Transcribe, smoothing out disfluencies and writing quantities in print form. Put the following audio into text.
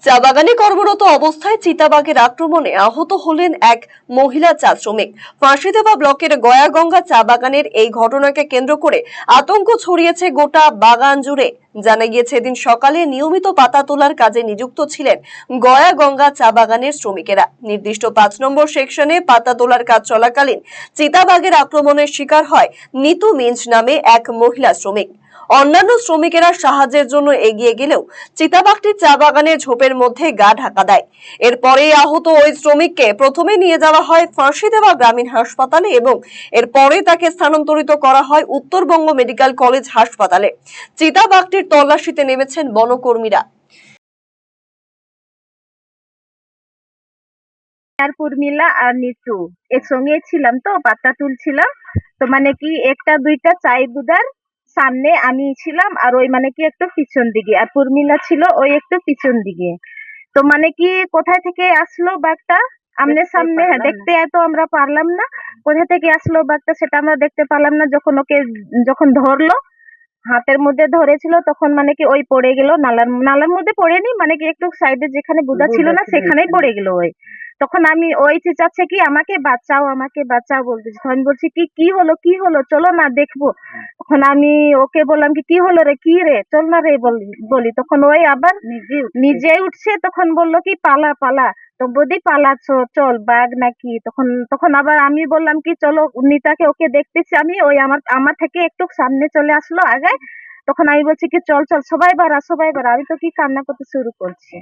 চা বাগানে কর্মরত অবস্থায় চিতাবাঘের আক্রমণে আহত হলেন এক মহিলা চা শ্রমিক। ফাঁসিদেওয়া ব্লকের গয়াগঙ্গা চা বাগানের এই ঘটনাকে কেন্দ্র করে আতঙ্ক ছড়িয়েছে গোটা বাগান জুড়ে। জানা গিয়েছে, এদিন সকালে নিয়মিত পাতা তোলার কাজে নিযুক্ত ছিলেন গয়াগঙ্গা চা বাগানের শ্রমিকেরা। নির্দিষ্ট 5 নম্বর সেকশনে পাতা তোলার কাজ চলাকালীন চিতাবাঘের আক্রমণের শিকার হয় নিতু মিঞ্জ নামে এক মহিলা শ্রমিক। অন্যান্য শ্রমিকেরা সাহায্যের জন্য এগিয়ে গেলেও চিতাবাঘটি চা বাগানের ঝোপের মধ্যে গা ঢাকা দেয়। এরপরে আহত ওই শ্রমিককে প্রথমে নিয়ে যাওয়া হয় ফাঁসিদেওয়া গ্রামীণ হাসপাতালে এবং এরপরে তাকে স্থানান্তরিত করা হয় উত্তরবঙ্গ মেডিকেল কলেজ হাসপাতালে। চিতাবাঘটির তল্লাশিতে নেমেছেন বনকর্মীরা। আর উর্মিলা আর নিচু একসঙ্গে ছিলাম, তো পাতা তুলছিলাম। তো মানে কি একটা দুইটা চাই বুদার সামনে আমি ছিলাম, আর ওই মানে কি একটু পিছন দিকে, আর উর্মিলা ছিল ওই একটু পিছন দিকে। তো মানে কি কোথায় থেকে আসলো বাঘটা আমনে সামনে, হ্যাঁ দেখতে তো আমরা পারলাম না। কোথা থেকে আসলো বাঘটা সেটা আমরা দেখতে পারলাম না। যখন ধরলো, হাতের মধ্যে ধরেছিল, তখন মানে কি ওই পড়ে গেল নালার মধ্যে পড়েনি, মানে কি একটু সাইডে যেখানে বুদা ছিল না সেখানেই পড়ে গেল ওই। তখন আমি ওই চেঁচাচ্ছে কি আমাকে বাঁচাও আমাকে বাঁচাও বলতেছি। তখন বলছি কি হলো কি হলো, চলো না দেখবো। তখন আমি ওকে বললাম কি হলো রে, কি রে, চল না রে বলি। তখন ওই আবার নিজে উঠছে। তখন বললো কি পালা পালা। তো বৌদি পালাচ্ছ, চল বাঘ নাকি। তখন তখন আবার আমি বললাম কি চলো নিতাকে, ওকে দেখতেছি আমি। ওই আমার থেকে একটু সামনে চলে আসলো আগে। তখন আমি বলছি কি চল চল সবাই বাড়া সবাই বাড়া। আমি তো কি কান্না করতে শুরু করছি।